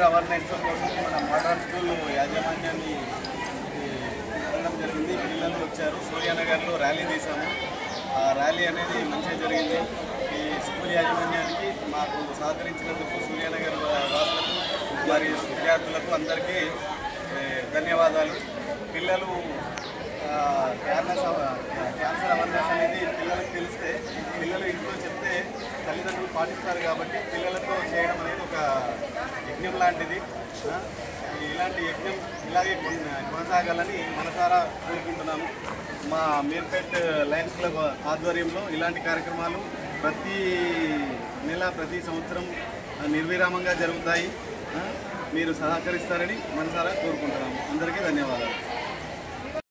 Awareness కోసం మన modern school యాజమాన్యాన్ని వెళ్ళడం జరిగింది. పిల్లలు వచ్చారు. సూర్యానగర్లో ర్యాలీ తీసాము. ఆ ర్యాలీ అనేది మంచిగా జరిగింది. ఈ స్కూల్ యాజమాన్యానికి మాకు సహకరించినందుకు సూర్యానగర్ వాసులకు మరియు విద్యార్థులకు అందరికీ ధన్యవాదాలు. పిల్లలు క్యాన్సర్ అవేర్నెస్ అనేది పిల్లలకు తెలిస్తే పిల్లలు ఇంట్లో చెప్తే తల్లిదండ్రులు పాటిస్తారు. కాబట్టి పిల్లలతో చేయడం అనేది ఒక యజ్ఞం లాంటిది. ఇలాంటి యజ్ఞం ఇలాగే కొనసాగాలని మనసారా కోరుకుంటున్నాము. మా మీర్పేట్ లయన్స్ క్లబ్ ఆధ్వర్యంలో ఇలాంటి కార్యక్రమాలు ప్రతి నెల ప్రతి సంవత్సరం నిర్విరామంగా జరుగుతాయి. మీరు సహకరిస్తారని మనసారా కోరుకుంటున్నాము. అందరికీ ధన్యవాదాలు.